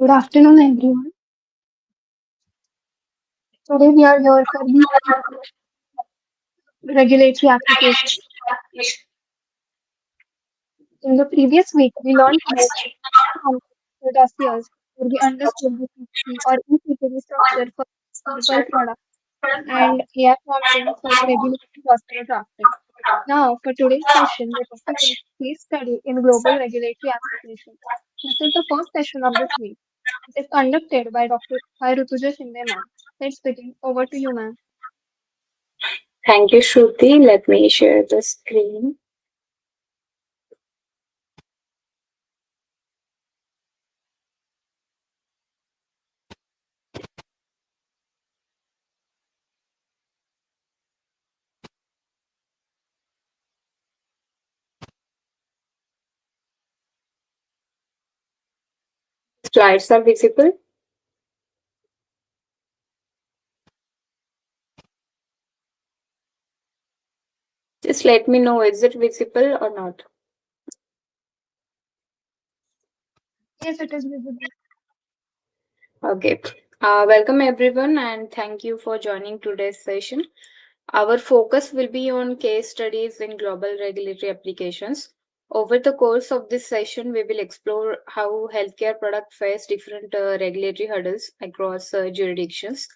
Good afternoon, everyone. Today we are here for the regulatory application. In the previous week, we learned how dossiers where we understood the CPC or e structure for multiple products and AI prompting for the regulatory dossier drafting. Now, for today's session, the topic is case study in global regulatory applications. This is the first session of this week. It is conducted by Dr. Rutuja Shinde ma'am. Let's begin. Over to you, ma'am. Thank you, Shruti. Let me share the screen. Slides are visible. Just let me know, is it visible or not? Yes, it is visible. Okay. Welcome everyone and thank you for joining today's session. Our focus will be on case studies in global regulatory applications. Over the course of this session, we will explore how healthcare products face different regulatory hurdles across jurisdictions,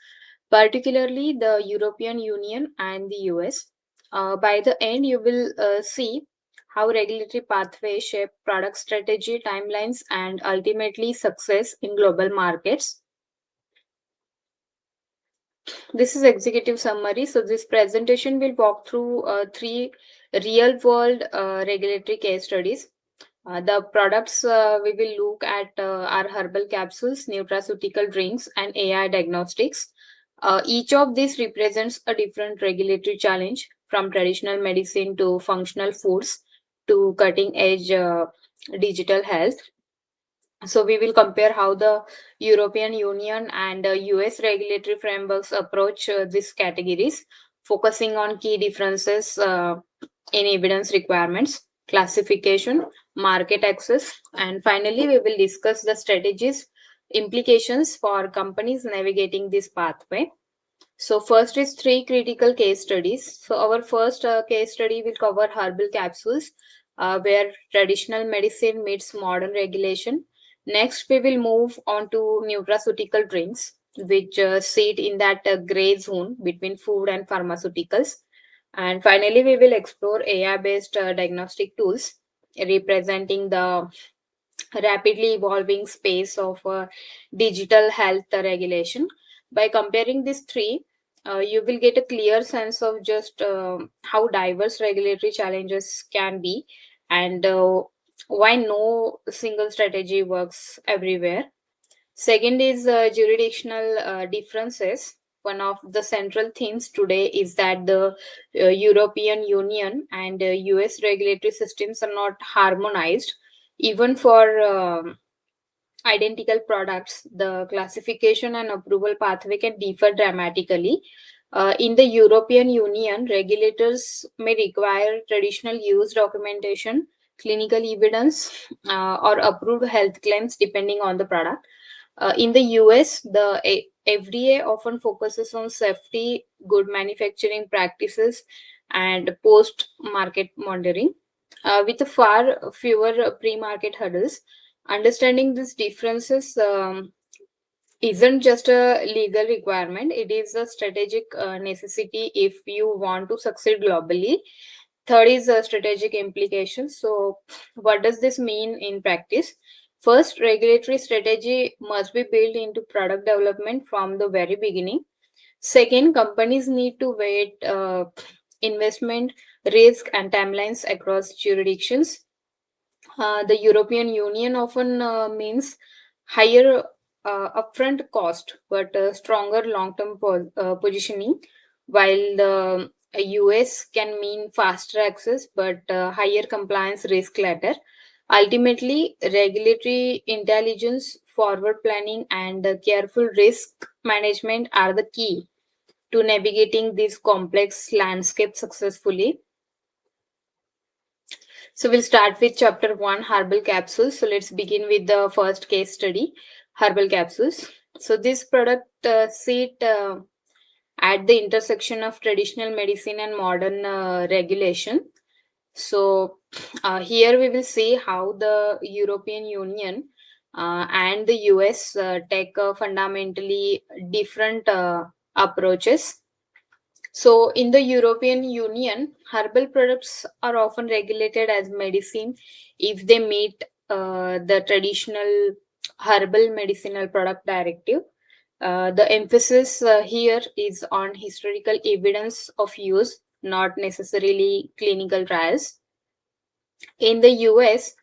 particularly the European Union and the US. By the end, you will see how regulatory pathways shape product strategy, timelines, and ultimately success in global markets. This is executive summary. So this presentation will walk through three real world regulatory case studies. The products we will look at are herbal capsules, nutraceutical drinks, and AI diagnostics. Each of these represents a different regulatory challenge, from traditional medicine to functional foods to cutting edge digital health. So we will compare how the European Union and US regulatory frameworks approach these categories, focusing on key differences in evidence requirements, classification, market access, and finally we will discuss the strategies implications for companies navigating this pathway. So first is three critical case studies. So our first case study will cover herbal capsules, where traditional medicine meets modern regulation. Next, we will move on to nutraceutical drinks, which sit in that gray zone between food and pharmaceuticals. And finally, we will explore AI-based diagnostic tools representing the rapidly evolving space of digital health regulation. By comparing these three, you will get a clear sense of just how diverse regulatory challenges can be and why no single strategy works everywhere. Second is jurisdictional differences. One of the central themes today is that the European Union and US regulatory systems are not harmonized. Even for identical products, the classification and approval pathway can differ dramatically. In the European Union, regulators may require traditional use documentation, clinical evidence, or approved health claims depending on the product. In the US, the FDA often focuses on safety, good manufacturing practices, and post market monitoring, with far fewer pre market hurdles. Understanding these differences isn't just a legal requirement, it is a strategic necessity if you want to succeed globally. Third is strategic implications. So, what does this mean in practice? First, regulatory strategy must be built into product development from the very beginning. Second, companies need to weigh investment, risk, and timelines across jurisdictions. The European Union often means higher upfront cost but stronger long-term positioning, while the US can mean faster access but higher compliance risk later. Ultimately, regulatory intelligence, forward planning, and careful risk management are the key to navigating this complex landscape successfully. So we'll start with chapter one, herbal capsules. So let's begin with the first case study. herbal capsules. So this product sit at the intersection of traditional medicine and modern regulation. So here we will see how the European Union and the US take fundamentally different approaches. So in the European Union, herbal products are often regulated as medicine if they meet the traditional herbal medicinal product directive. The emphasis here is on historical evidence of use, not necessarily clinical trials. In the US,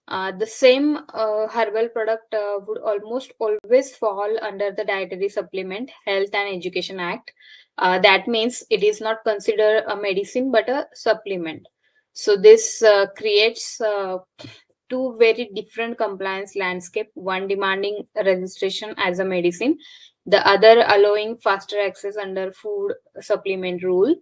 the same herbal product would almost always fall under the Dietary Supplement Health and Education Act. That means it is not considered a medicine but a supplement. So this creates two very different compliance landscape, one demanding registration as a medicine, the other allowing faster access under food supplement rule.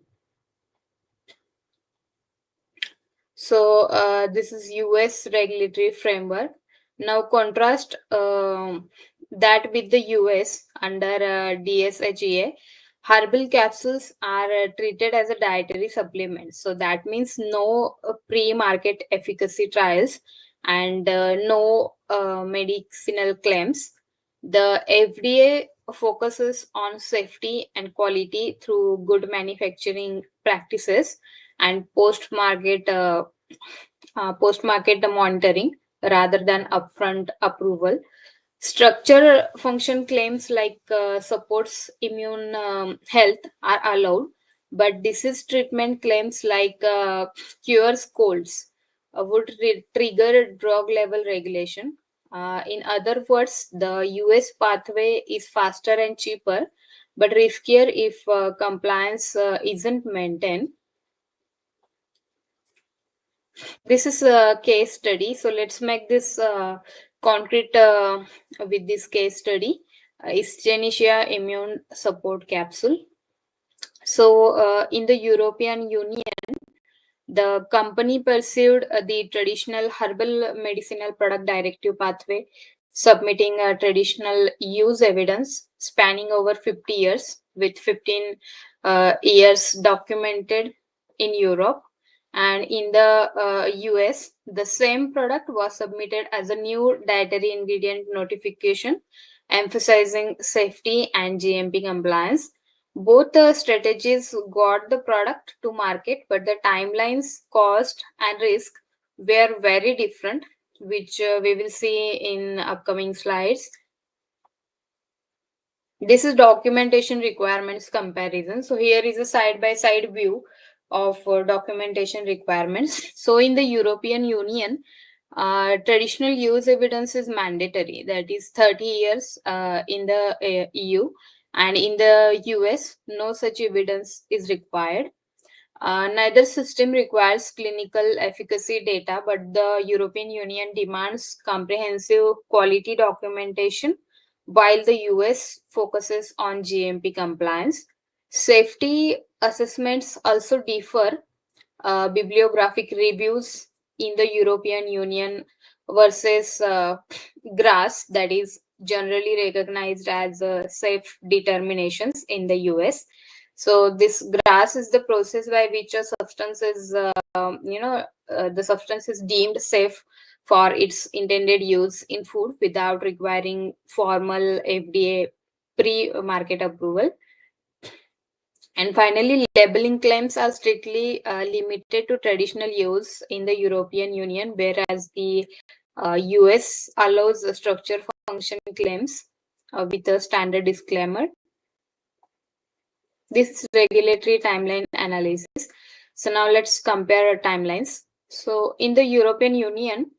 So this is US regulatory framework. Now contrast that with the US under DSHEA. Herbal capsules are treated as a dietary supplement. So that means no pre-market efficacy trials and no medicinal claims. The FDA focuses on safety and quality through good manufacturing practices and post-market monitoring rather than upfront approval. Structure function claims like supports immune health are allowed, but disease treatment claims like cures colds trigger drug level regulation. In other words, the US pathway is faster and cheaper, but riskier if compliance isn't maintained. This is a case study, so let's make this concrete with this case study. Is Genesia immune support capsule. So in the European Union, the company pursued the traditional herbal medicinal product directive pathway, submitting a traditional use evidence spanning over 50 years, with 15 years documented in Europe. And in the US, the same product was submitted as a new dietary ingredient notification, emphasizing safety and GMP compliance. Both the strategies got the product to market, but the timelines, cost, and risk were very different, which we will see in upcoming slides. This is documentation requirements comparison. So here is a side by side view of documentation requirements. So in the European Union, traditional use evidence is mandatory, that is 30 years in the EU, and in the US, no such evidence is required. Neither system requires clinical efficacy data, but the European Union demands comprehensive quality documentation, while the US focuses on GMP compliance. Safety assessments also differ. Bibliographic reviews in the European Union versus GRAS, that is generally recognized as safe determinations in the US. So this GRAS is the process by which a substance is, the substance is deemed safe for its intended use in food without requiring formal FDA pre-market approval. And finally, labeling claims are strictly limited to traditional use in the European Union, whereas the US allows structure function claims with a standard disclaimer. This is regulatory timeline analysis. So now let's compare timelines. So in the European Union,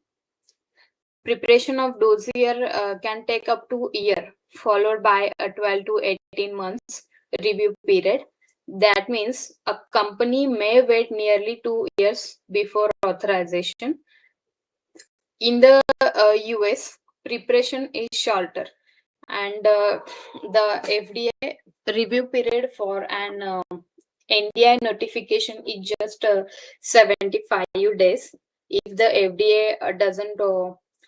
preparation of dossier can take up to a year, followed by a 12 to 18 months review period. That means a company may wait nearly 2 years before authorization. In the US, preparation is shorter, and the FDA review period for an NDI notification is just 75 days. If the FDA doesn't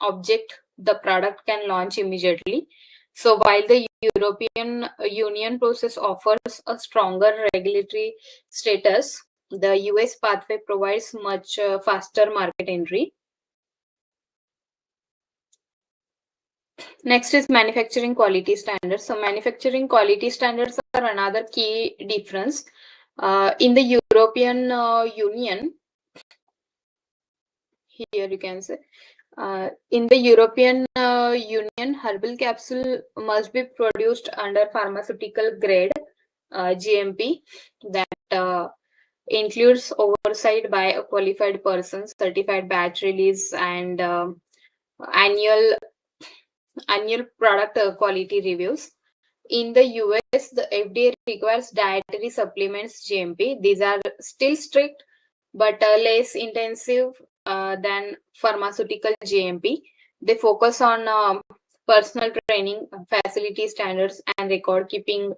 object the product can launch immediately. So while the European Union process offers a stronger regulatory status, the US pathway provides much faster market entry. Next is manufacturing quality standards. So manufacturing quality standards are another key difference. In the European Union, here you can say, in the European Union, herbal capsule must be produced under pharmaceutical grade GMP that includes oversight by a qualified person, certified batch release, and annual annual product quality reviews. In the US, the FDA requires dietary supplements GMP. These are still strict but less intensive than pharmaceutical GMP. They focus on personal training, facility standards, and record keeping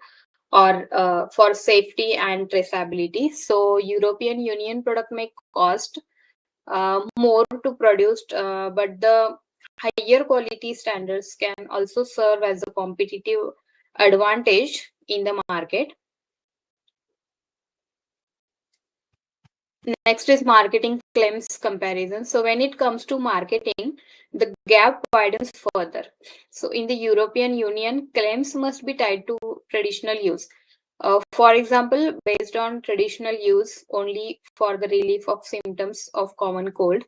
or for safety and traceability. So, European Union product may cost more to produce, but the higher quality standards can also serve as a competitive advantage in the market. Next is marketing claims comparison. So when it comes to marketing, the gap widens further. So in the European Union, claims must be tied to traditional use. For example, based on traditional use only for the relief of symptoms of common cold.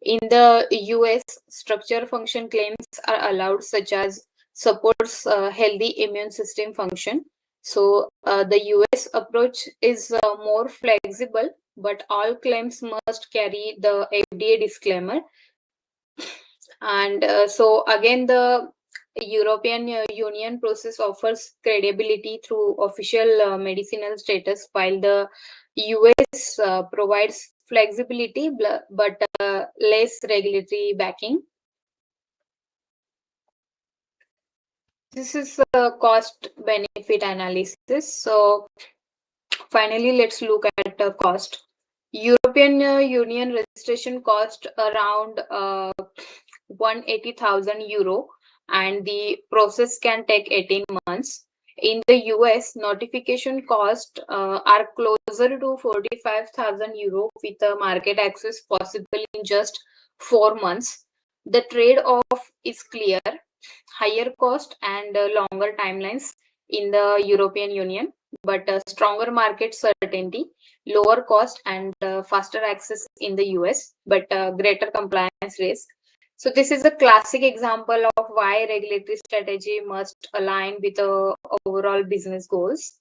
In the US, structure function claims are allowed, such as supports healthy immune system function. So the US approach is more flexible, but all claims must carry the FDA disclaimer. And so again, the European Union process offers credibility through official medicinal status, while the US provides flexibility but less regulatory backing. This is a cost benefit analysis. So finally, let's look at cost. European Union registration cost around 180,000 euro, and the process can take 18 months. In the US, notification cost are closer to 45,000 euro, with a market access possible in just 4 months. The trade-off is clear: higher cost and longer timelines in the European Union, but stronger market certainty, lower cost, and faster access in the US, but greater compliance risk. So this is a classic example of why regulatory strategy must align with the overall business goals.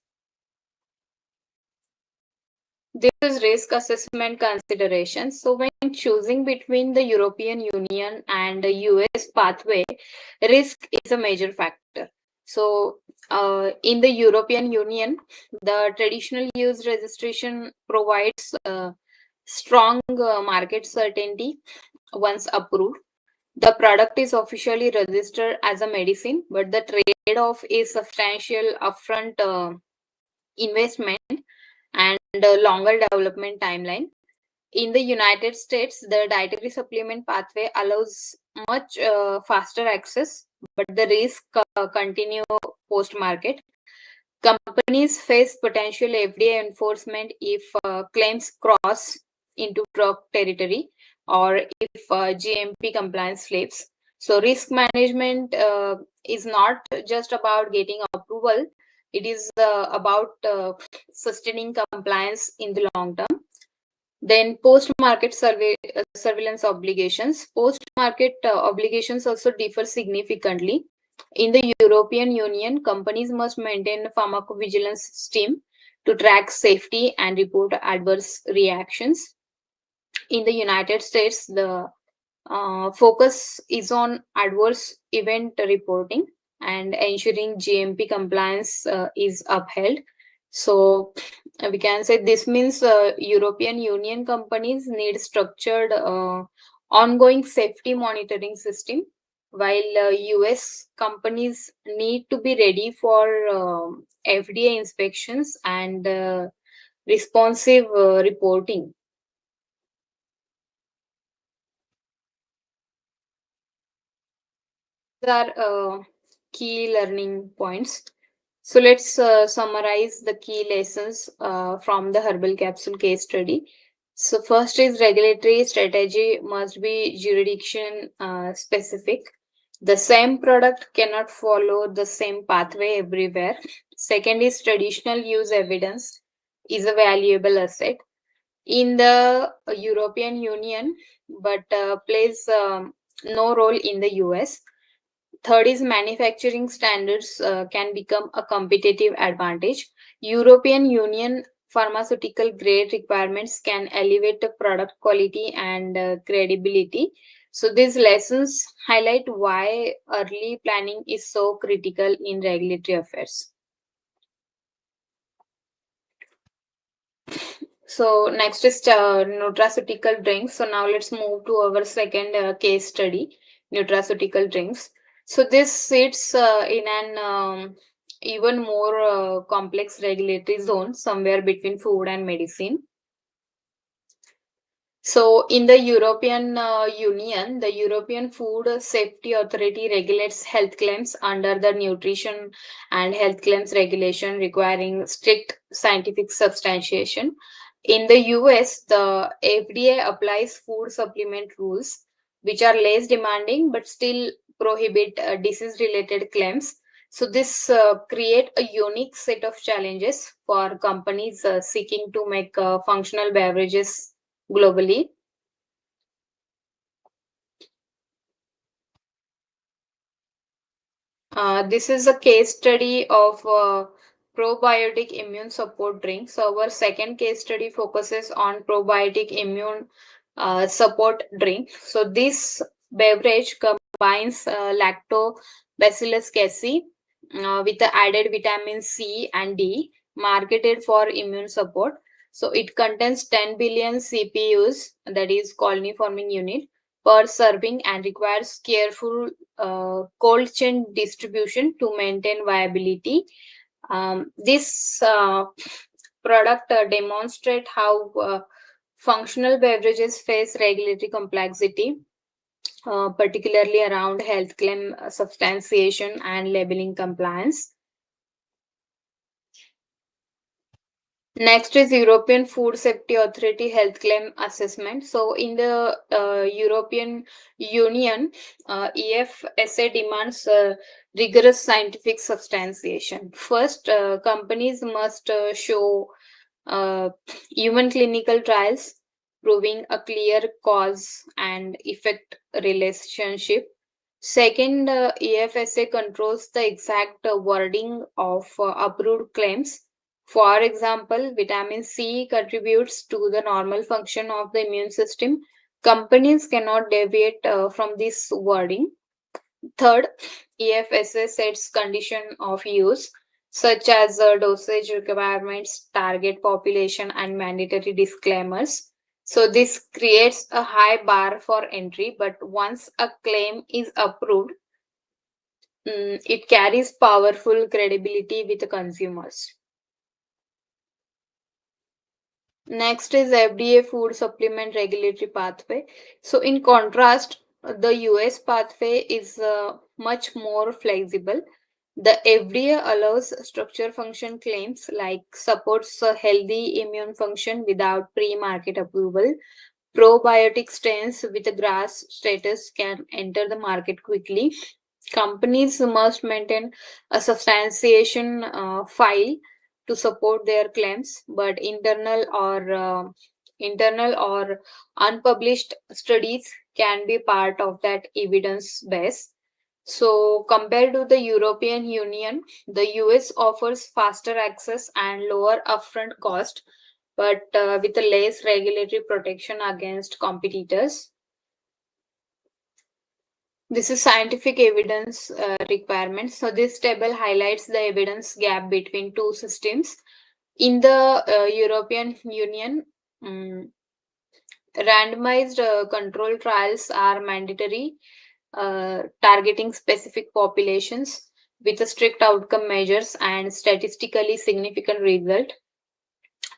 This is risk assessment considerations. So when choosing between the European Union and the US pathway, risk is a major factor. So in the European Union, the traditional use registration provides strong market certainty once approved. The product is officially registered as a medicine, but the trade-off is substantial upfront investment and a longer development timeline. In the United States, the dietary supplement pathway allows much faster access, but the risk continue post-market. Companies face potential FDA enforcement if claims cross into drug territory, or if GMP compliance slips. So risk management is not just about getting approval, it is about sustaining compliance in the long term. Then post-market surveillance obligations. Post-market obligations also differ significantly. In the European Union, companies must maintain a pharmacovigilance team to track safety and report adverse reactions. In the United States, the focus is on adverse event reporting and ensuring GMP compliance is upheld. So we can say this means European Union companies need structured ongoing safety monitoring system, while US companies need to be ready for FDA inspections and responsive reporting. are key learning points. So let's summarize the key lessons from the herbal capsule case study. So first is regulatory strategy must be jurisdiction specific. The same product cannot follow the same pathway everywhere. Second is traditional use evidence is a valuable asset in the European Union, but plays no role in the US. Third is manufacturing standards can become a competitive advantage. European Union pharmaceutical grade requirements can elevate the product quality and credibility. So these lessons highlight why early planning is so critical in regulatory affairs. So next is nutraceutical drinks. So now let's move to our second case study, nutraceutical drinks. So this sits in an even more complex regulatory zone somewhere between food and medicine. So, in the European Union, the European Food Safety Authority regulates health claims under the Nutrition and Health Claims Regulation, requiring strict scientific substantiation. In the US, the FDA applies food supplement rules, which are less demanding but still prohibit disease-related claims. So, this create a unique set of challenges for companies seeking to make functional beverages globally. This is a case study of probiotic immune support drink. So our second case study focuses on probiotic immune support drink. So this beverage combines lactobacillus casei with the added vitamin C and D, marketed for immune support. So it contains 10 billion CPUs, that is colony forming unit, per serving, and requires careful cold chain distribution to maintain viability. This product demonstrate how functional beverages face regulatory complexity, particularly around health claim substantiation and labeling compliance. Next is European Food Safety Authority Health Claim Assessment. So, in the European Union, EFSA demands rigorous scientific substantiation. First, companies must show uh, human clinical trials proving a clear cause and effect relationship. Second, EFSA controls the exact wording of approved claims. For example, vitamin C contributes to the normal function of the immune system. Companies cannot deviate from this wording. Third, EFSA sets condition of use such as dosage requirements, target population, and mandatory disclaimers. So this creates a high bar for entry, but once a claim is approved, it carries powerful credibility with the consumers. Next is FDA food supplement regulatory pathway. So, in contrast, the US pathway is much more flexible. The FDA allows structure function claims like supports a healthy immune function without pre market approval. Probiotic strains with a GRAS status can enter the market quickly. Companies must maintain a substantiation file to support their claims, but internal or unpublished studies can be part of that evidence base. So, compared to the European Union, the US offers faster access and lower upfront cost, but with a less regulatory protection against competitors. This is scientific evidence requirements. So this table highlights the evidence gap between two systems. In the European Union, um, randomized control trials are mandatory, targeting specific populations with a strict outcome measures and statistically significant result.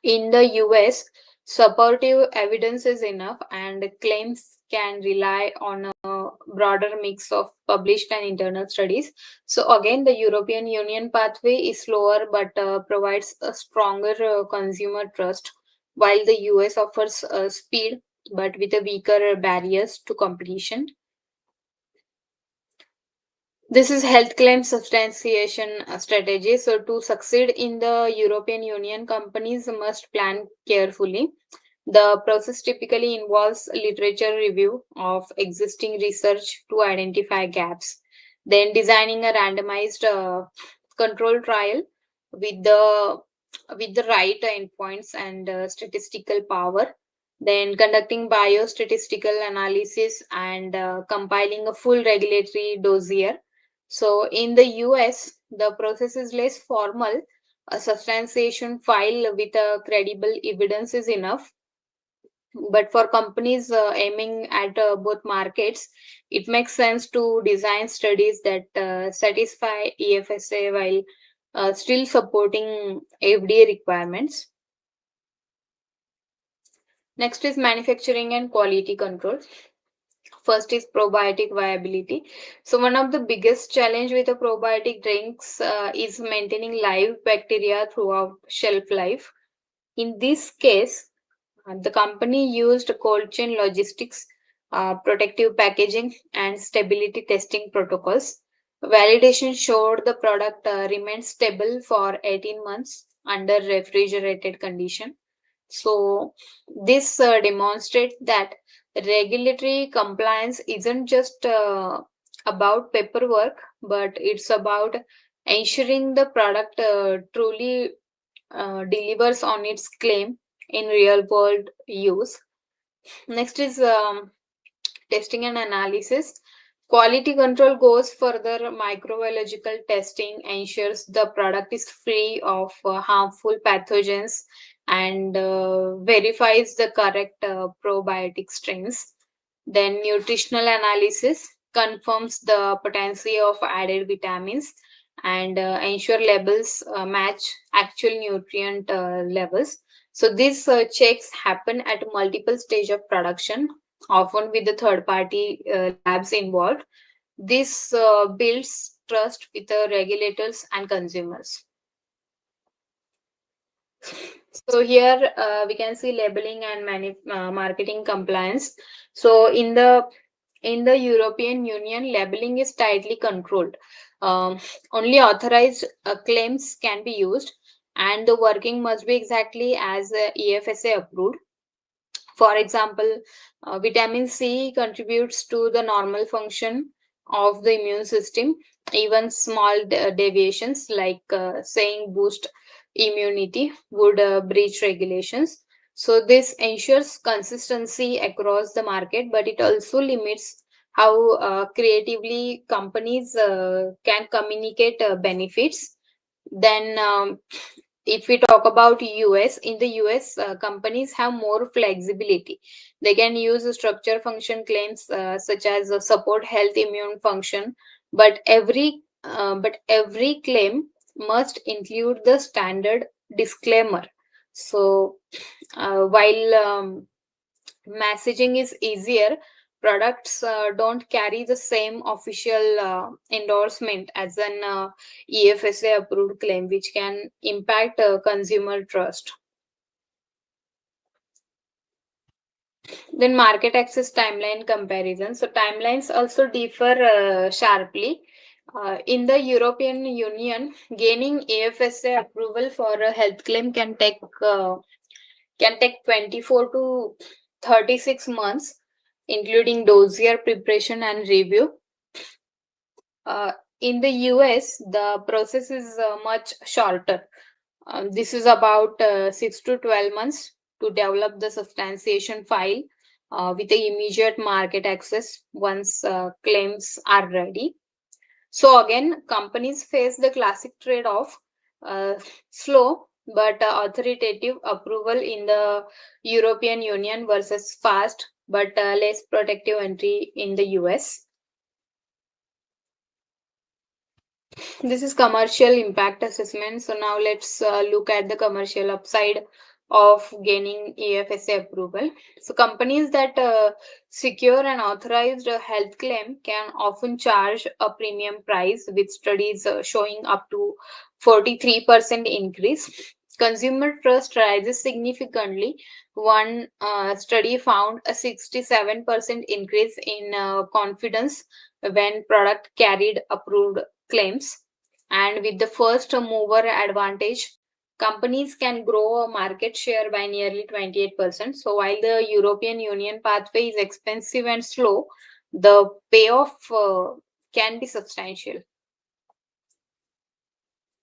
In the US, Supportive evidence is enough, and claims can rely on a broader mix of published and internal studies. So, again, the European Union pathway is slower but provides a stronger consumer trust, while the US offers speed but with a weaker barriers to competition. This is health claim substantiation strategy. So, to succeed in the European Union, companies must plan carefully. The process typically involves literature review of existing research to identify gaps, then designing a randomized control trial with the with the right endpoints and statistical power, then conducting biostatistical analysis and compiling a full regulatory dossier. So in the US, the process is less formal. A substantiation file with a credible evidence is enough, but for companies aiming at both markets, it makes sense to design studies that satisfy EFSA while still supporting FDA requirements. Next is manufacturing and quality control. First is probiotic viability. So one of the biggest challenge with the probiotic drinks is maintaining live bacteria throughout shelf life. In this case, the company used cold chain logistics, protective packaging, and stability testing protocols. Validation showed the product remained stable for 18 months under refrigerated condition. So, this demonstrates that regulatory compliance isn't just about paperwork, but it's about ensuring the product truly delivers on its claim in real world use. Next is testing and analysis. Quality control goes further. Microbiological testing ensures the product is free of harmful pathogens and verifies the correct probiotic strains. Then, nutritional analysis confirms the potency of added vitamins and ensure labels match actual nutrient levels. So, these checks happen at multiple stage of production, often with the third party labs involved. This builds trust with the regulators and consumers. So here we can see labeling and marketing compliance. So in the European Union, labeling is tightly controlled. Um, Only authorized claims can be used, and the working must be exactly as EFSA approved. For example, vitamin C contributes to the normal function of the immune system. Even small deviations, like saying boost immunity, would breach regulations. So, this ensures consistency across the market, but it also limits how creatively companies can communicate benefits. Then, if we talk about US, in the US, companies have more flexibility. They can use structure function claims such as support health immune function, but every claim must include the standard disclaimer. So while messaging is easier, products don't carry the same official endorsement as an EFSA approved claim, which can impact consumer trust. Then market access timeline comparison. So timelines also differ sharply. In the European Union, gaining AFSA approval for a health claim can take 24 to 36 months, including dossier preparation and review. In the US, the process is much shorter. This is about 6 to 12 months to develop the substantiation file with the immediate market access once claims are ready. So, again, companies face the classic trade off, uh, slow but authoritative approval in the European Union versus fast but less protective entry in the US. This is commercial impact assessment. So now let's look at the commercial upside of gaining EFSA approval. So companies that secure an authorized health claim can often charge a premium price, with studies showing up to 43% increase. Consumer trust rises significantly. One study found a 67% increase in confidence when product carried approved claims. And with the first mover advantage, companies can grow a market share by nearly 28%. So while the European Union pathway is expensive and slow, the payoff can be substantial.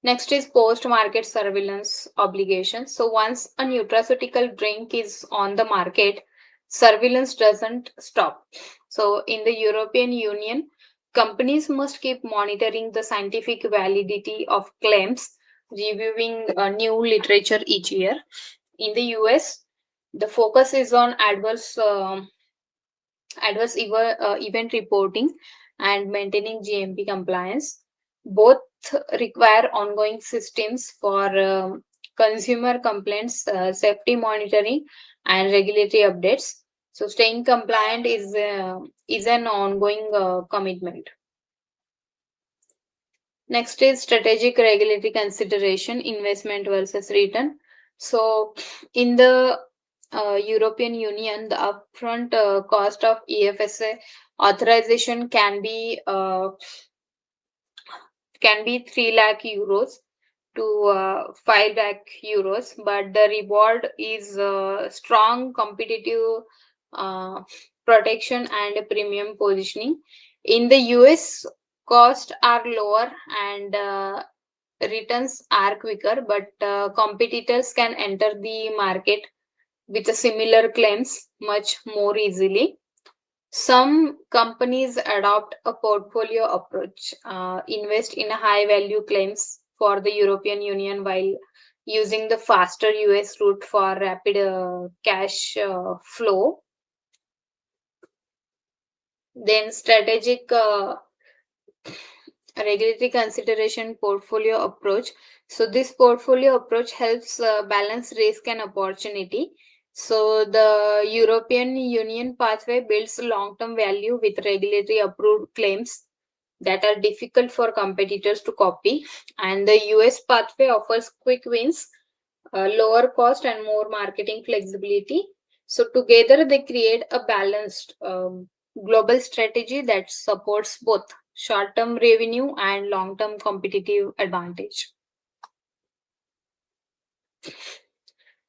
Next is post-market surveillance obligations. So once a nutraceutical drink is on the market, surveillance doesn't stop. So in the European Union, companies must keep monitoring the scientific validity of claims, reviewing new literature each year. In the US, the focus is on event reporting and maintaining GMP compliance. Both require ongoing systems for consumer complaints, safety monitoring, and regulatory updates. So, staying compliant is an ongoing commitment. Next is strategic regulatory consideration, investment versus return. So, in the European Union, the upfront cost of EFSA authorization can be 3 lakh euros to 5 lakh euros, but the reward is strong competitive uh, protection and premium positioning. In the US, costs are lower and returns are quicker, but competitors can enter the market with a similar claims much more easily. Some companies adopt a portfolio approach, invest in high value claims for the European Union while using the faster US route for rapid cash flow. Then, strategic regulatory consideration portfolio approach. So, this portfolio approach helps balance risk and opportunity. So, the European Union pathway builds long term value with regulatory approved claims that are difficult for competitors to copy, and the US pathway offers quick wins, lower cost, and more marketing flexibility. So, together they create a balanced global strategy that supports both short term revenue and long term competitive advantage.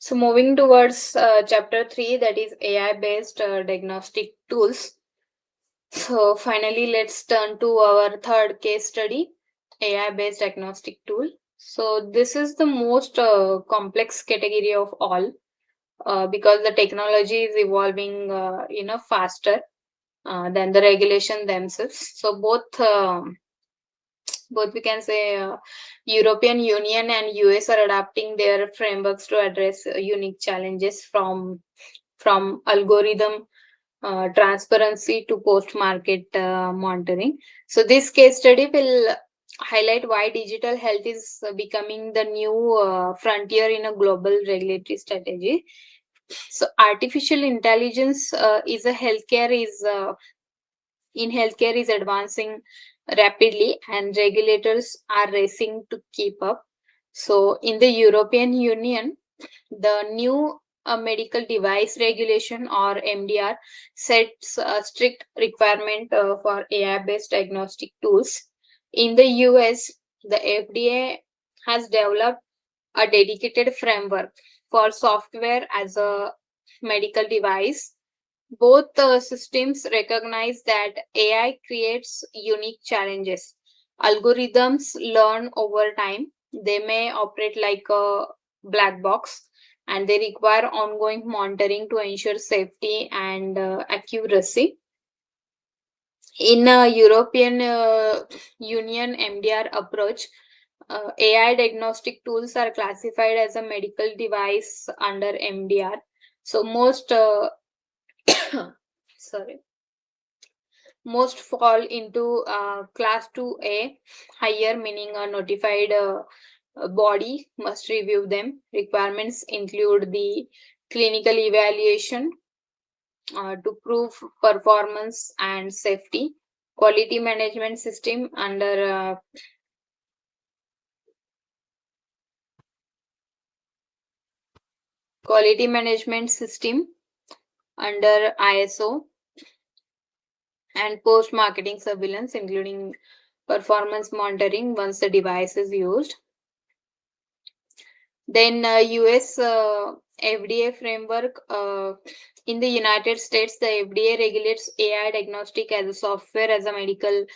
So, moving towards chapter 3, that is AI based diagnostic tools. So, finally, let's turn to our third case study, AI based diagnostic tool. So, this is the most complex category of all because the technology is evolving faster than the regulation themselves. So, both we can say European Union and US are adapting their frameworks to address unique challenges from algorithm transparency to post market monitoring. So this case study will highlight why digital health is becoming the new frontier in a global regulatory strategy. So artificial intelligence in healthcare is advancing rapidly, and regulators are racing to keep up. So, in the European Union, the new medical device regulation or MDR sets a strict requirement for AI based diagnostic tools. In the US, the FDA has developed a dedicated framework for software as a medical device. Both systems recognize that AI creates unique challenges. Algorithms learn over time. They may operate like a black box, and they require ongoing monitoring to ensure safety and accuracy. In a European Union MDR approach, AI diagnostic tools are classified as a medical device under MDR. So sorry most fall into class 2A, higher, meaning a notified body must review them. Requirements include the clinical evaluation to prove performance and safety, quality management system under quality management system under ISO, and post marketing surveillance, including performance monitoring once the device is used. Then US FDA framework. In the United States, the FDA regulates AI diagnostic as a software as a medical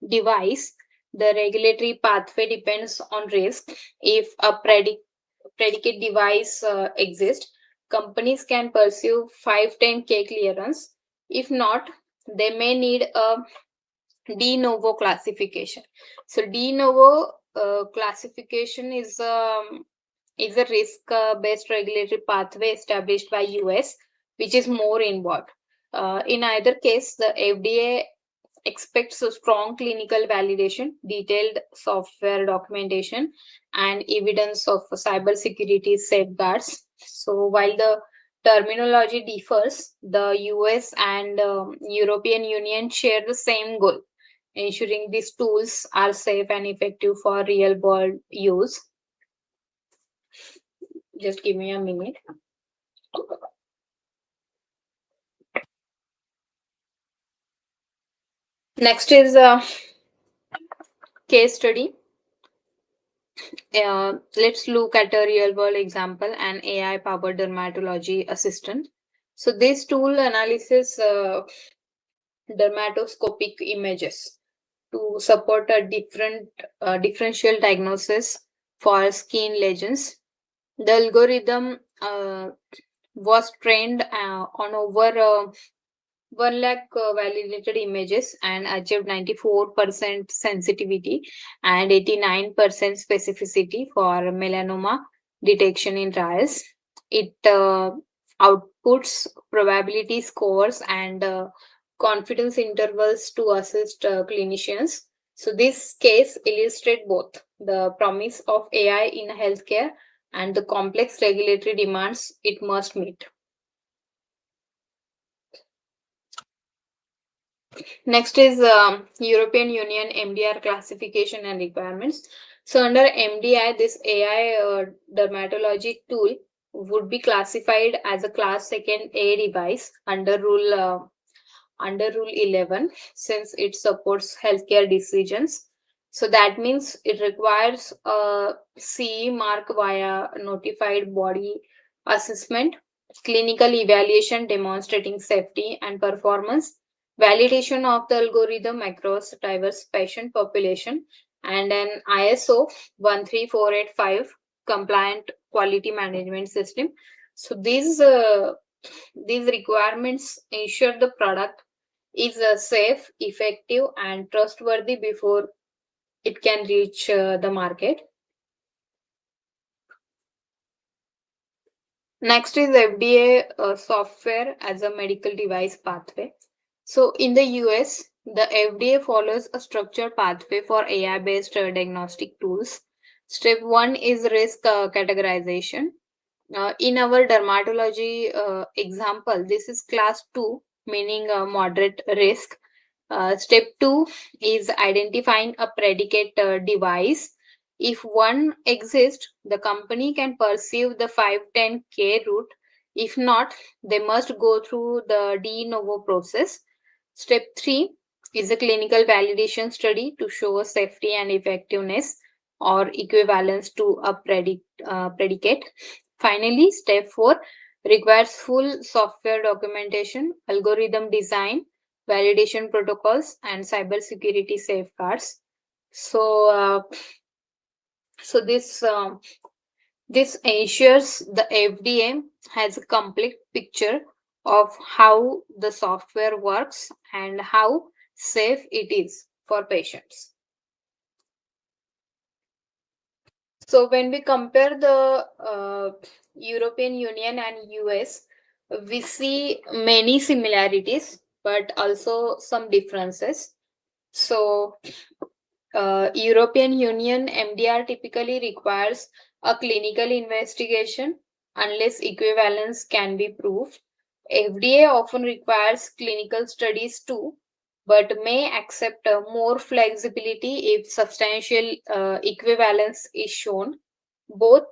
device. The regulatory pathway depends on risk. If a predicate device exists, companies can pursue 510(k) clearance. If not, they may need a de novo classification. So de novo classification is a risk based regulatory pathway established by US, which is more involved. In either case, the FDA expects a strong clinical validation, detailed software documentation, and evidence of cybersecurity safeguards. So while the terminology differs, the US and European Union share the same goal, ensuring these tools are safe and effective for real world use. Just give me a minute. Next is a case study. Let's look at a real world example, an AI powered dermatology assistant. So this tool analyzes dermatoscopic images to support a differential diagnosis for skin lesions. The algorithm was trained on over 1 lakh validated images and achieved 94% sensitivity and 89% specificity for melanoma detection in trials. It outputs probability scores and confidence intervals to assist clinicians. So this case illustrates both the promise of AI in healthcare and the complex regulatory demands it must meet. Next is European Union MDR classification and requirements. So under MDI, this AI dermatology tool would be classified as a class 2nd A device under Rule 11, since it supports healthcare decisions. So that means it requires a CE mark via notified body assessment, clinical evaluation demonstrating safety and performance, validation of the algorithm across diverse patient population, and an ISO 13485 compliant quality management system. So these requirements ensure the product is safe, effective, and trustworthy before it can reach the market. Next is FDA software as a medical device pathway. So in the US, the FDA follows a structured pathway for AI based diagnostic tools. Step 1 is risk categorization. In our dermatology example, this is class 2, meaning moderate risk. Step 2 is identifying a predicate device. If one exists, the company can pursue the 510(k) route. If not, they must go through the de novo process. Step 3 is a clinical validation study to show safety and effectiveness or equivalence to a predicate. Finally, step 4 requires full software documentation, algorithm design, validation protocols, and cybersecurity safeguards. So, this ensures the FDA has a complete picture of how the software works and how safe it is for patients. So when we compare the European Union and US, we see many similarities, but also some differences. So European Union MDR typically requires a clinical investigation unless equivalence can be proved. FDA often requires clinical studies too, but may accept more flexibility if substantial equivalence is shown. Both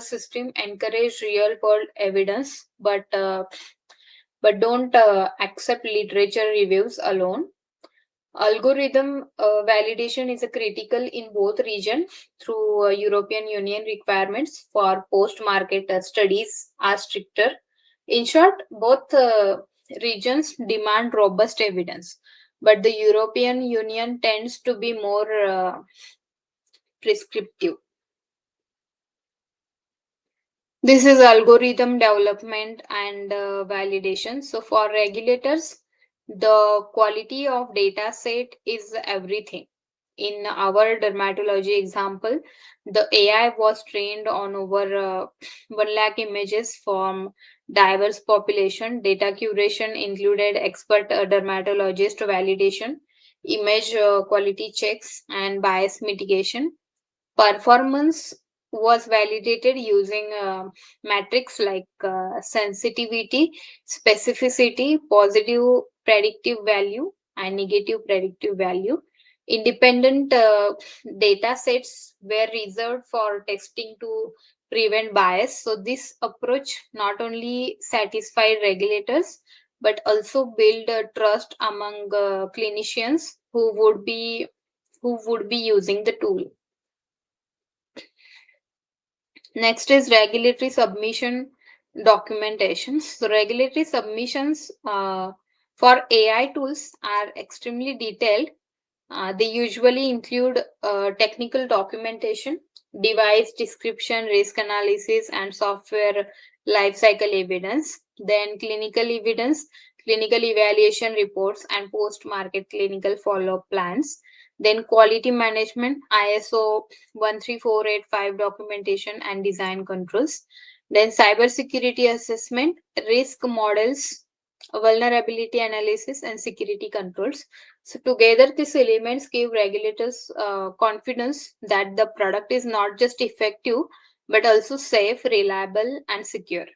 systems encourage real world evidence, but don't accept literature reviews alone. Algorithm validation is a critical in both region through European Union requirements for post-market studies are stricter. In short, both regions demand robust evidence, but the European Union tends to be more prescriptive. This is algorithm development and validation. So for regulators, the quality of data set is everything. In our dermatology example, the AI was trained on over 1 lakh images from diverse population. Data curation included expert dermatologist validation, image quality checks, and bias mitigation. Performance was validated using metrics like sensitivity, specificity, positive predictive value, and negative predictive value. Independent data sets were reserved for testing to prevent bias. So, this approach not only satisfied regulators but also build trust among clinicians who would be using the tool. Next is regulatory submission documentation. So regulatory submissions for AI tools are extremely detailed. They usually include technical documentation, device description, risk analysis, and software lifecycle evidence. Then clinical evidence, clinical evaluation reports, and post-market clinical follow-up plans. Then quality management, ISO 13485 documentation and design controls. Then cybersecurity assessment, risk models, vulnerability analysis, and security controls. So together, these elements give regulators confidence that the product is not just effective but also safe, reliable, and secure.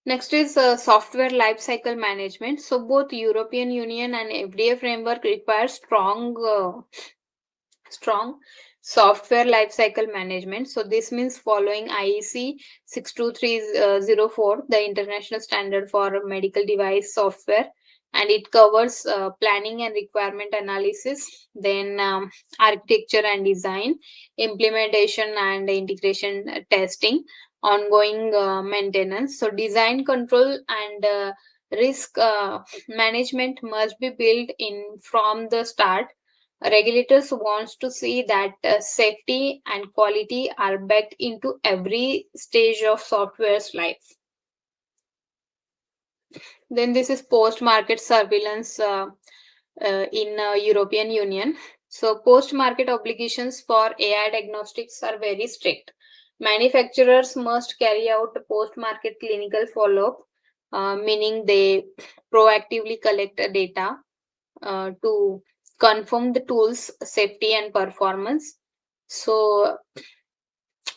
Next is software lifecycle management. So both European Union and FDA framework require strong software lifecycle management. So this means following IEC 62304, the international standard for medical device software, and it covers planning and requirement analysis, then architecture and design, implementation and integration testing, ongoing maintenance. So design control and risk management must be built in from the start. Regulators wants to see that safety and quality are baked into every stage of software's life. Then this is post-market surveillance in European Union. So post-market obligations for AI diagnostics are very strict. Manufacturers must carry out post-market clinical follow-up, meaning they proactively collect data to confirm the tool's safety and performance. So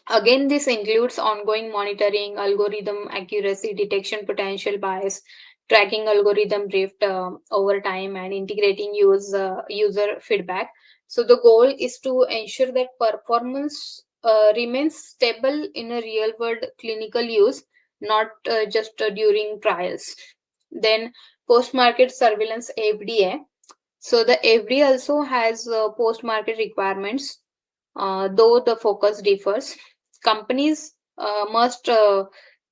again, this includes ongoing monitoring, algorithm accuracy, detection potential bias, tracking algorithm drift over time, and integrating user feedback. So the goal is to ensure that performance remains stable in a real world clinical use, not just during trials. Then post-market surveillance FDA. So the FDA also has post-market requirements, though the focus differs. Companies must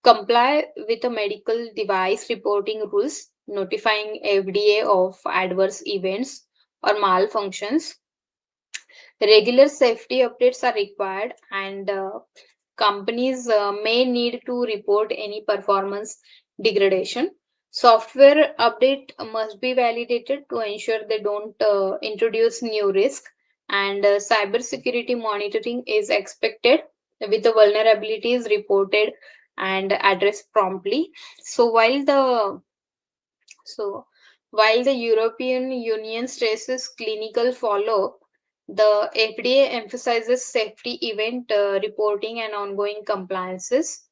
comply with the medical device reporting rules, notifying FDA of adverse events or malfunctions. Regular safety updates are required, and companies may need to report any performance degradation. Software update must be validated to ensure they don't introduce new risk, and cybersecurity monitoring is expected with the vulnerabilities reported and addressed promptly. So so While the European Union stresses clinical follow, the FDA emphasizes safety event reporting and ongoing compliances.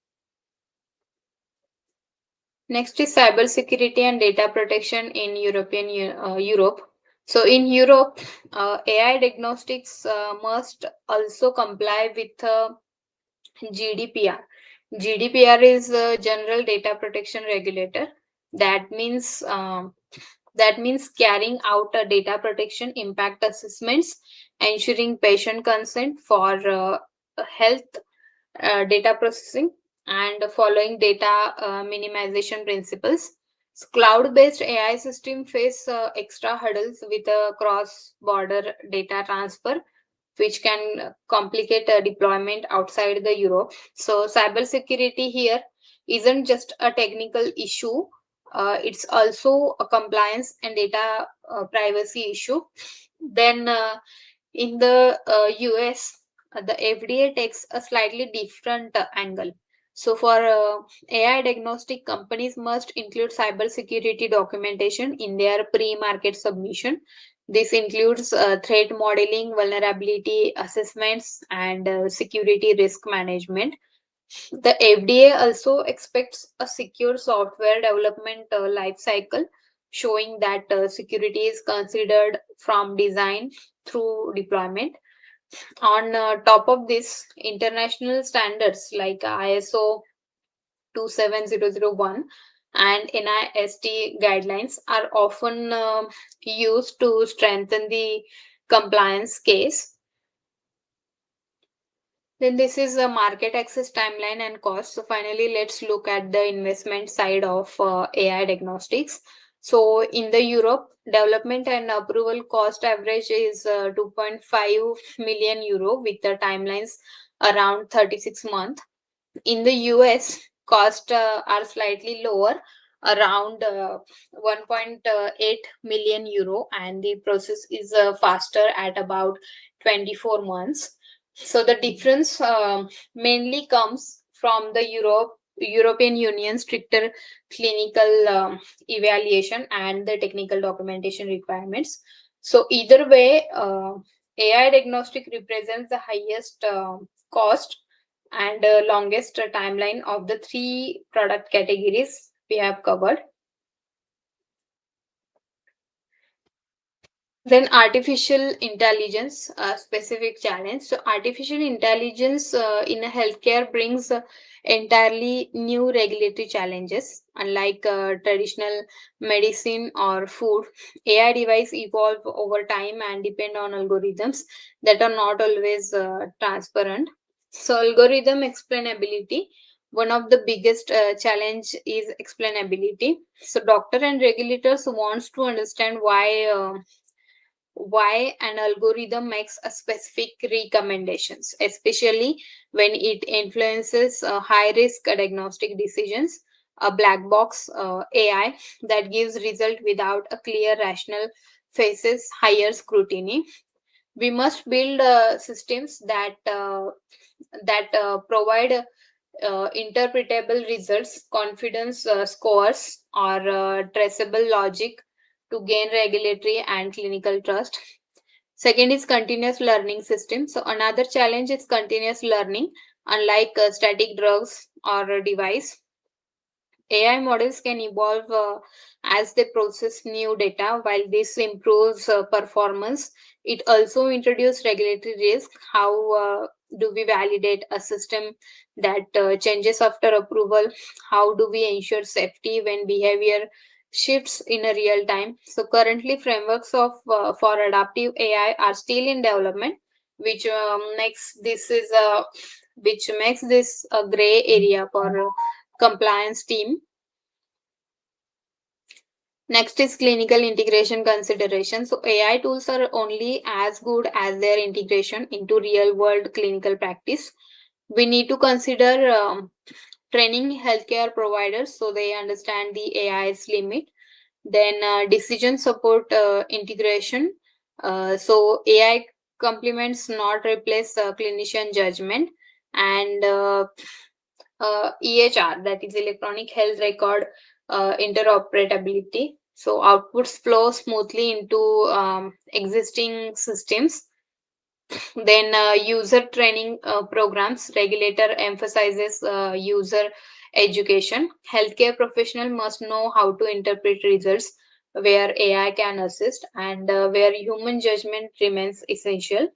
Next is cybersecurity and data protection in Europe. So in Europe, AI diagnostics must also comply with GDPR. GDPR is a General Data Protection Regulator. That means carrying out data protection impact assessments, ensuring patient consent for health data processing, and following data minimization principles. Cloud-based AI system face extra hurdles with a cross-border data transfer, which can complicate deployment outside the Europe. So cybersecurity here isn't just a technical issue; it's also a compliance and data privacy issue. Then in the US, the FDA takes a slightly different angle. So, for AI diagnostic, companies must include cybersecurity documentation in their pre market submission. This includes threat modeling, vulnerability assessments, and security risk management. The FDA also expects a secure software development life cycle, showing that security is considered from design through deployment. On top of this, international standards like ISO 27001 and NIST guidelines are often used to strengthen the compliance case. Then this is a market access timeline and cost. So finally, let's look at the investment side of AI diagnostics. So in the Europe, development and approval cost average is 2.5 million euro with the timelines around 36 months. In the US, costs are slightly lower, around 1.8 million euro, and the process is faster at about 24 months. So the difference mainly comes from the European Union stricter clinical evaluation and the technical documentation requirements. So either way, AI diagnostic represents the highest cost and longest timeline of the three product categories we have covered. Then artificial intelligence, specific challenge. So artificial intelligence in healthcare brings entirely new regulatory challenges. Unlike traditional medicine or food, AI device evolve over time and depend on algorithms that are not always transparent. So algorithm explainability. One of the biggest challenge is explainability. So doctor and regulators wants to understand why an algorithm makes a specific recommendations, especially when it influences high risk diagnostic decisions. A black box AI that gives result without a clear rational faces higher scrutiny. We must build systems that provide interpretable results, confidence scores, or traceable logic to gain regulatory and clinical trust. Second is continuous learning system. So another challenge is continuous learning. Unlike static drugs or a device, AI models can evolve as they process new data. While this improves performance, it also introduces regulatory risk. How do we validate a system that changes after approval? How do we ensure safety when behavior shifts in a real time? So currently, frameworks of for adaptive AI are still in development, which makes this a gray area for compliance team. Next is clinical integration consideration. So AI tools are only as good as their integration into real world clinical practice. We need to consider training healthcare providers so they understand the AI's limit. Then decision support integration. So AI complements, not replace clinician judgment. And EHR, that is electronic health record interoperability. So outputs flow smoothly into existing systems. Then user training programs, regulator emphasizes user education. Healthcare professional must know how to interpret results where AI can assist and where human judgment remains essential.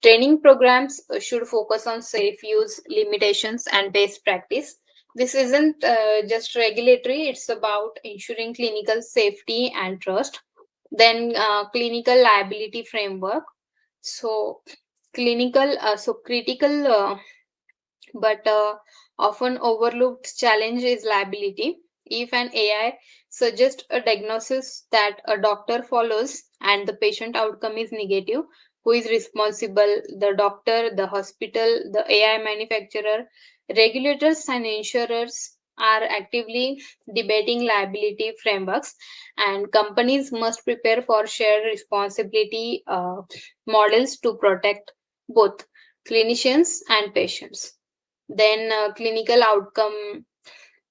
Training programs should focus on safe use, limitations, and best practice. This isn't just regulatory, it's about ensuring clinical safety and trust. Then, clinical liability framework. So, critical but often overlooked challenge is liability. If an AI suggests a diagnosis that a doctor follows and the patient outcome is negative, who is responsible? The doctor, the hospital, the AI manufacturer, regulators, and insurers are actively debating liability frameworks, and companies must prepare for shared responsibility models to protect both clinicians and patients. Then clinical outcome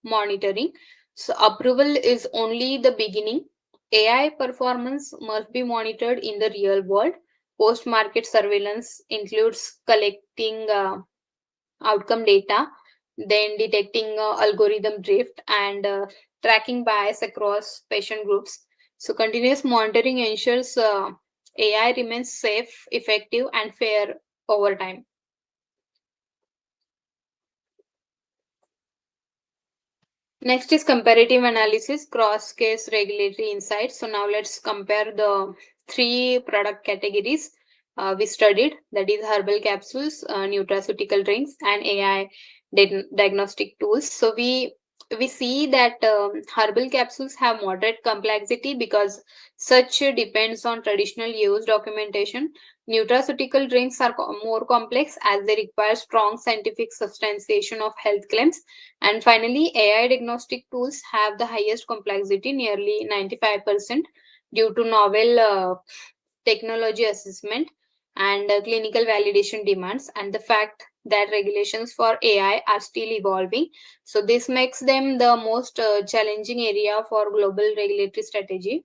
monitoring. So approval is only the beginning. AI performance must be monitored in the real world. Post market surveillance includes collecting outcome data, then detecting algorithm drift, and tracking bias across patient groups. So continuous monitoring ensures AI remains safe, effective, and fair over time. Next is comparative analysis, cross case regulatory insights. So now let's compare the three product categories we studied, that is herbal capsules, nutraceutical drinks, and AI diagnostic tools. So we see that herbal capsules have moderate complexity because such depends on traditional use documentation. Nutraceutical drinks are more complex as they require strong scientific substantiation of health claims. And finally, AI diagnostic tools have the highest complexity, nearly 95%, due to novel technology assessment and clinical validation demands, and the fact that regulations for AI are still evolving. So, this makes them the most challenging area for global regulatory strategy.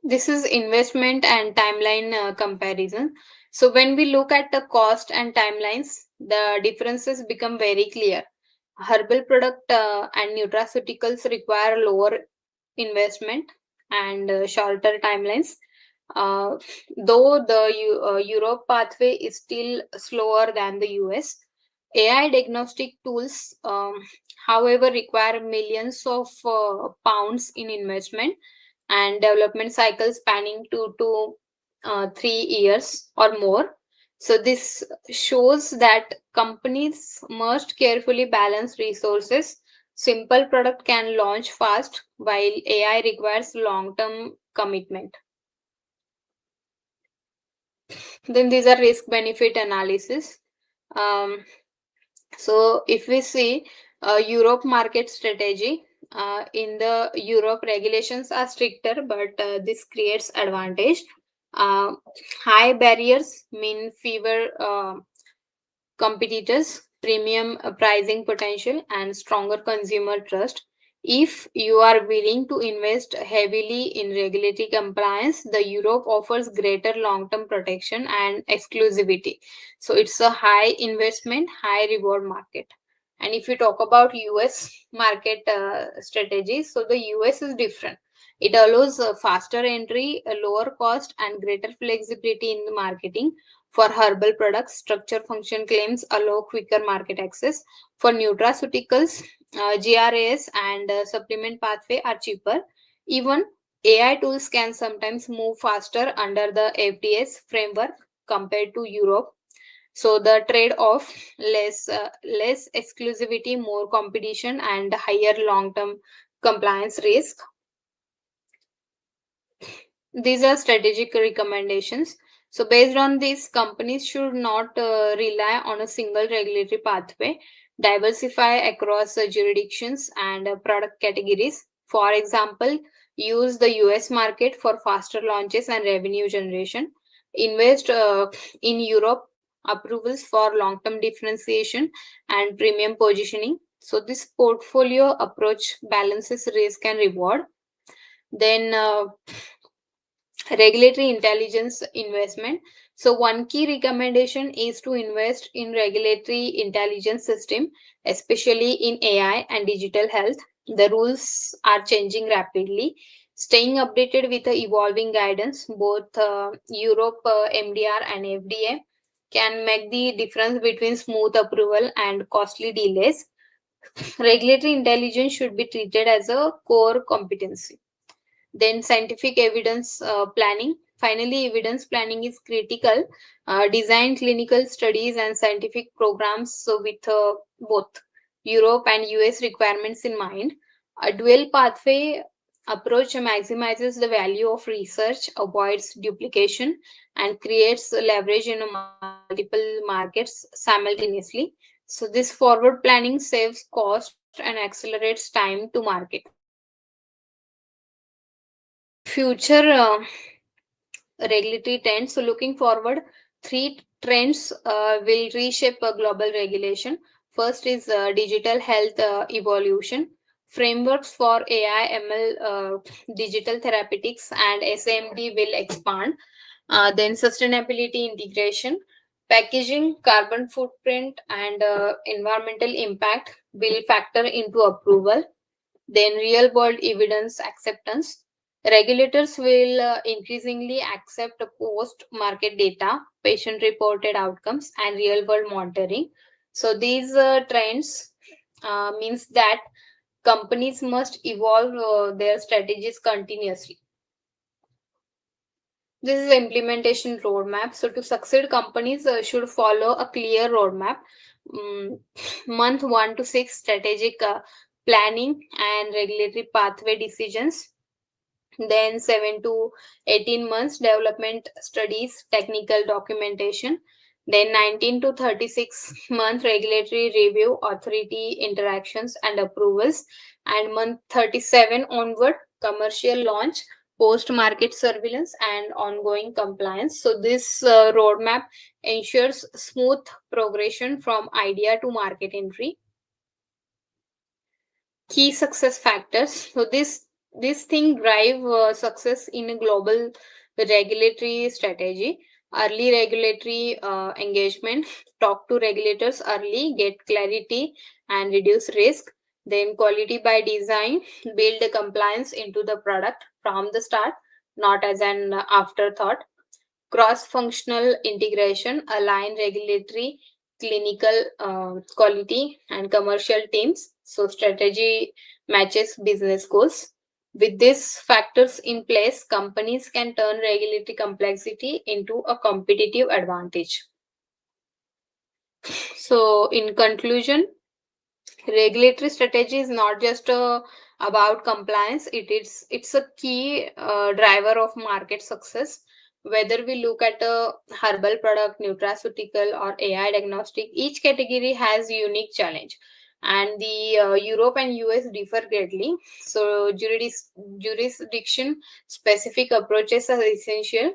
This is investment and timeline comparison. So when we look at the cost and timelines, the differences become very clear. Herbal product and nutraceuticals require lower investment and shorter timelines. Uh, though the Europe pathway is still slower than the US, AI diagnostic tools, however, require millions of pounds in investment and development cycles spanning 2 to 3 years or more. So, this shows that companies must carefully balance resources. Simple product can launch fast, while AI requires long term commitment. Then these are risk benefit analysis. Um, so if we see Europe market strategy, in the Europe regulations are stricter, but this creates advantage. Uh, High barriers mean fewer competitors, premium pricing potential, and stronger consumer trust. If you are willing to invest heavily in regulatory compliance, the Europe offers greater long-term protection and exclusivity. So it's a high investment, high reward market. And if you talk about US market strategy, so the US is different. It allows a faster entry, a lower cost, and greater flexibility in the marketing. For herbal products, structure function claims allow quicker market access. For nutraceuticals, GRAS and supplement pathway are cheaper. Even AI tools can sometimes move faster under the FDA's framework compared to Europe. So the trade-off, less exclusivity, more competition, and higher long-term compliance risk. These are strategic recommendations. So, based on this, companies should not rely on a single regulatory pathway, diversify across jurisdictions and product categories. For example, use the US market for faster launches and revenue generation, invest in Europe approvals for long term differentiation and premium positioning, So this portfolio approach balances risk and reward. Then regulatory intelligence investment. So one key recommendation is to invest in regulatory intelligence system, especially in AI and digital health. The rules are changing rapidly. Staying updated with the evolving guidance, both Europe MDR and FDA, can make the difference between smooth approval and costly delays. Regulatory intelligence should be treated as a core competency. Then scientific evidence planning. Finally, evidence planning is critical. Design clinical studies and scientific programs so with both Europe and US requirements in mind. A dual pathway approach maximizes the value of research, avoids duplication, and creates leverage in multiple markets simultaneously. So this forward planning saves cost and accelerates time to market. Future regulatory trends. So, looking forward, three trends will reshape a global regulation. First is digital health evolution. Frameworks for AI, ML, digital therapeutics, and SMD will expand. Then, sustainability integration. Packaging, carbon footprint, and environmental impact will factor into approval. Then, real world evidence acceptance. Regulators will increasingly accept post market data, patient reported outcomes, and real world monitoring. So, these trends means that companies must evolve their strategies continuously. This is implementation roadmap. So to succeed, companies should follow a clear roadmap. Mm, month 1 to 6 strategic planning and regulatory pathway decisions. Then 7 to 18 months development studies, technical documentation. Then 19 to 36 month regulatory review, authority interactions and approvals. And month 37 onward, commercial launch, post market surveillance, and ongoing compliance. So, this roadmap ensures smooth progression from idea to market entry. Key success factors. So this thing drive success in a global regulatory strategy. Early regulatory engagement. Talk to regulators early, get clarity and reduce risk. Then quality by design. Build the compliance into the product from the start, not as an afterthought. Cross-functional integration, align regulatory, clinical, quality, and commercial teams. So strategy matches business goals. With these factors in place, companies can turn regulatory complexity into a competitive advantage. So, in conclusion, regulatory strategy is not just about compliance. It's a key driver of market success. Whether we look at a herbal product, nutraceutical, or AI diagnostic, each category has unique challenge, and the Europe and US differ greatly. So jurisdiction specific approaches are essential,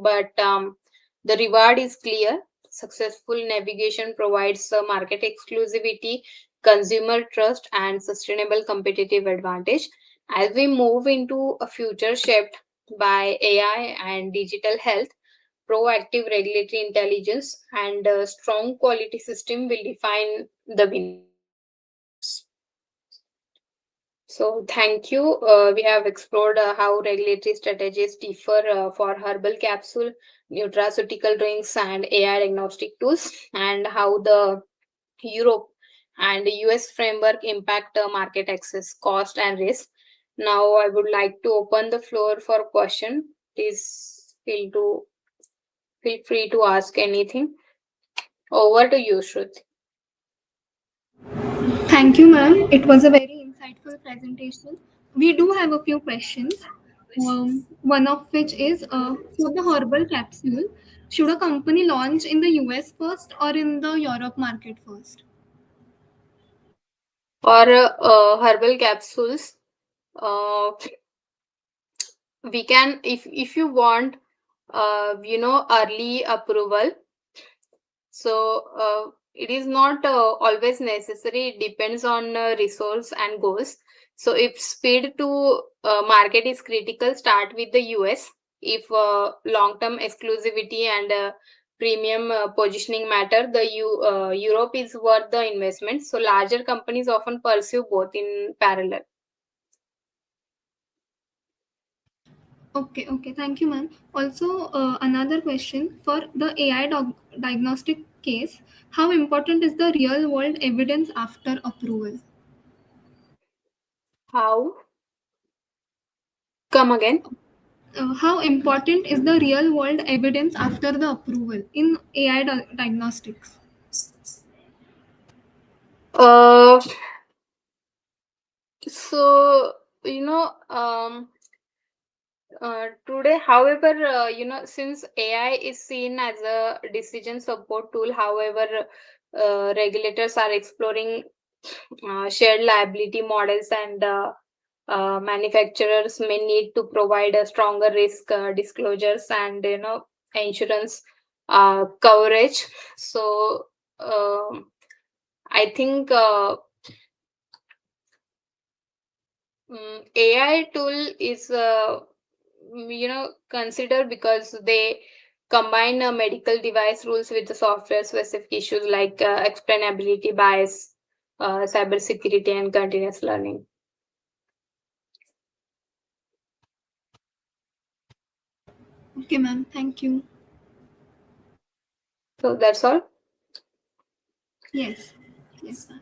but the reward is clear. Successful navigation provides market exclusivity, consumer trust, and sustainable competitive advantage. As we move into a future shaped by AI and digital health, proactive regulatory intelligence, and a strong quality system will define the winners. So, thank you. We have explored how regulatory strategies differ for herbal capsule, nutraceutical drinks, and AI diagnostic tools, and how the Europe and US framework impact market access, cost, and risk. Now, I would like to open the floor for question. Please feel free to ask anything. Over to you, Shruti. Thank you, ma'am. It was a very insightful presentation. We do have a few questions. One of which is for the herbal capsule, should a company launch in the US first or in the Europe market first? For herbal capsules, uh, we can, if you want, early approval. So it is not always necessary. It depends on resource and goals. So if speed to market is critical, start with the US. If long term exclusivity and premium positioning matter, the Europe is worth the investment. So larger companies often pursue both in parallel. Okay, okay. Thank you, ma'am. Also, another question for the AI diagnostic case, how important is the real world evidence after approval? How? Come again. How important is the real world evidence after the approval in AI diagnostics? Uh, so you know today, however, since AI is seen as a decision support tool, however, regulators are exploring shared liability models, and manufacturers may need to provide a stronger risk disclosures and insurance coverage. So I think AI tool is considered because they combine medical device rules with the software specific issues like explainability bias, cybersecurity, and continuous learning. Okay, ma'am. Thank you. So that's all. Yes. Yes, ma'am.